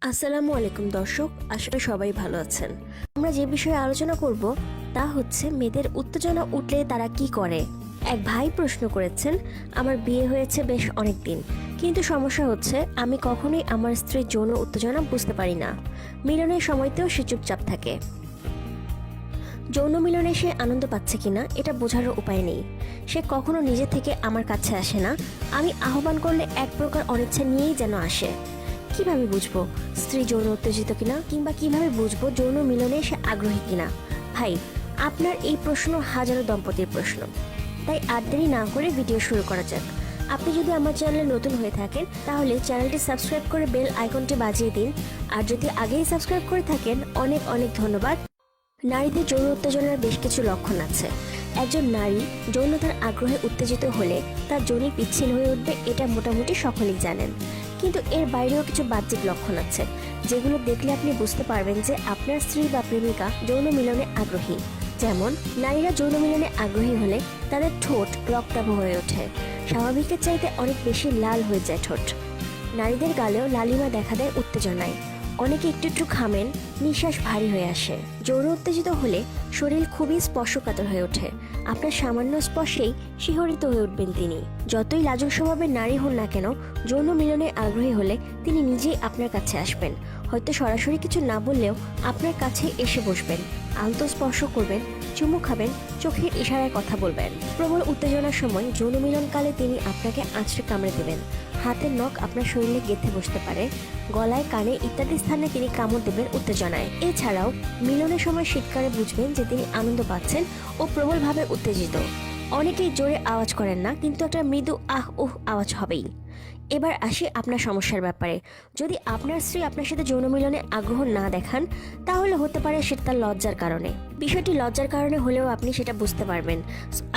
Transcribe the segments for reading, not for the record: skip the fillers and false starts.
আসসালামু আলাইকুম দর্শক, আশা করি সবাই ভালো আছেন। আমরা যে বিষয়ে আলোচনা করব তা হচ্ছে মেয়েদের উত্তেজনা উঠলে তারা কি করে। এক ভাই প্রশ্ন করেছেন, আমার বিয়ে হয়েছে বেশ অনেক দিন, কিন্তু সমস্যা হচ্ছে আমি কখনোই আমার স্ত্রীর যৌন উত্তেজনা বুঝতে পারি না। মিলনের সময়তেও সে চুপচাপ থাকে। যৌন মিলনে সে আনন্দ পাচ্ছে কিনা এটা বোঝারও উপায় নেই। সে কখনো নিজে থেকে আমার কাছে আসে না, আমি আহ্বান করলে এক প্রকার অনিচ্ছা নিয়েই যেন আসে। কিভাবে বুঝবো স্ত্রী যৌন উত্তেজিত কিনা, কিংবা কিভাবে বুঝবো যৌন মিলনে সে আগ্রহী কিনা? ভাই, আপনার এই প্রশ্ন হাজারো দম্পতির প্রশ্ন। তাই আর দেরি না করে ভিডিও শুরু করা যাক। আপনি যদি আমার চ্যানেলে নতুন হয়ে থাকেন তাহলে চ্যানেলটি সাবস্ক্রাইব করে বেল আইকনটি বাজিয়ে দিন। আর যদি আগেই সাবস্ক্রাইব করে থাকেন অনেক অনেক ধন্যবাদ। নারীদের যৌন উত্তেজনার বেশ কিছু লক্ষণ আছে। একজন নারী যৌনতার আগ্রহে উত্তেজিত হলে তার যোনি পিচ্ছিল হয়ে উঠবে, এটা মোটামুটি সকলেই জানেন। কিন্তু এর বাইরেও কিছু বাহ্যিক লক্ষণ আছে যেগুলো দেখলে আপনি বুঝতে পারবেন যে আপনার স্ত্রী বা প্রেমিকা যৌন মিলনে আগ্রহী। যেমন, নারীরা যৌন মিলনে আগ্রহী হলে তাদের ঠোঁট রক্তাভ হয়ে ওঠে, স্বাভাবিকের চাইতে অনেক বেশি লাল হয়ে যায় ঠোঁট। নারীদের গালেও লালিমা দেখা দেয় উত্তেজনায়, অনেকে একটু একটু ঘামেন, নিঃশ্বাস ভারী হয়ে আসে। যৌন উত্তেজিত হলে শরীর খুবই স্পর্শকাতর হয়ে ওঠে, আপনার সামান্য স্পর্শেই শিহরিত হয়ে উঠবেন তিনি। যতই লাজুক স্বভাবের নারী হন না কেন, যৌন মিলনে আগ্রহী হলে তিনি নিজেই আপনার কাছে আসবেন। হয়তো সরাসরি কিছু না বললেও আপনার কাছে এসে বসবেন, আলতো স্পর্শ করবেন, চুমু খাবেন, চোখের ইশারায় কথা বলবেন। প্রবল উত্তেজনার সময় যৌন মিলনকালে তিনি আপনাকে আঁচড়ে কামড়ে দেবেন, হাতের নখ আপনার শরীরে গেঁথে বসতে পারে, গলায়, কানে ইত্যাদি স্থানে তিনি কামড় দেবেন উত্তেজনায়। এছাড়াও মিলনের সময় শীতকালে বুঝবেন যে তিনি আনন্দ পাচ্ছেন ও প্রবলভাবে উত্তেজিত। অনেকেই জোরে আওয়াজ করেন না, কিন্তু একটা মৃদু আহ উহ আওয়াজ হবেই। এবার আসি আপনার সমস্যার ব্যাপারে। যদি আপনার স্ত্রী আপনার সাথে যৌন মিলনে আগ্রহ না দেখান তাহলে হতে পারে সেটা তার লজ্জার কারণে। বিষয়টি লজ্জার কারণে হলেও আপনি সেটা বুঝতে পারবেন।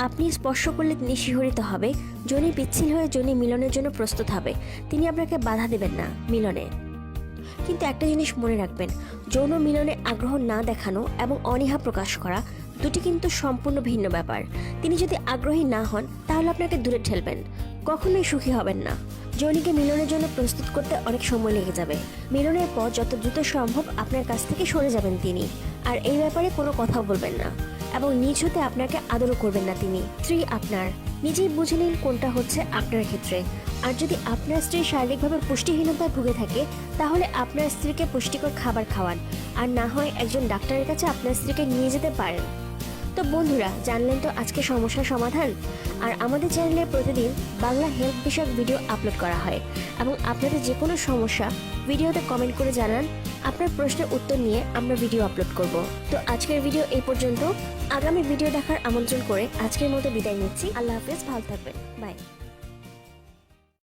আপনি স্পর্শ করলে তিনি শিহরিত হবে, যোনি পিচ্ছিল হয়ে যোনি মিলনের জন্য প্রস্তুত হবে। তিনি আপনাকে বাধা দেবেন না মিলনে। কিন্তু একটা জিনিস মনে রাখবেন, যৌন মিলনে আগ্রহ না দেখানো এবং অনীহা প্রকাশ করা দুটি কিন্তু সম্পূর্ণ ভিন্ন ব্যাপার। তিনি যদি আগ্রহী না হন তাহলে আপনাকে দূরে ঠেলবেন, কখনোই সুখী হবেন না। যৌনিকে মিলনের জন্য প্রস্তুত করতে অনেক সময় লেগে যাবে। মিলনের পর যত দ্রুত সম্ভব আপনার কাছ থেকে সরে যাবেন তিনি, আর এই ব্যাপারে কোনো কথাও বলবেন না এবং নিজ হতে আপনাকে আদরও করবেন না তিনি। স্ত্রী আপনার, নিজেই বুঝে নিন কোনটা হচ্ছে আপনার ক্ষেত্রে। আর যদি আপনার স্ত্রী শারীরিকভাবে পুষ্টিহীনতায় ভুগে থাকে তাহলে আপনার স্ত্রীকে পুষ্টিকর খাবার খাওয়ান, আর না হয় একজন ডাক্তারের কাছে আপনার স্ত্রীকে নিয়ে যেতে পারেন। তো বন্ধুরা, জানলেন তো আজকে সমস্যার সমাধান। আর আমাদের চ্যানেলে প্রতিদিন বাংলা হেলথ বিষয়ক ভিডিও আপলোড করা হয় এবং আপনাদের যে কোনো সমস্যা ভিডিওতে কমেন্ট করে জানান। আপনার প্রশ্নের উত্তর নিয়ে আমরা ভিডিও আপলোড করব। তো আজকের ভিডিও এই পর্যন্ত। আগামী ভিডিও দেখার আমন্ত্রণ করে আজকের মতো বিদায় নিচ্ছি। আল্লাহ হাফেজ, ভালো থাকবেন, বাই।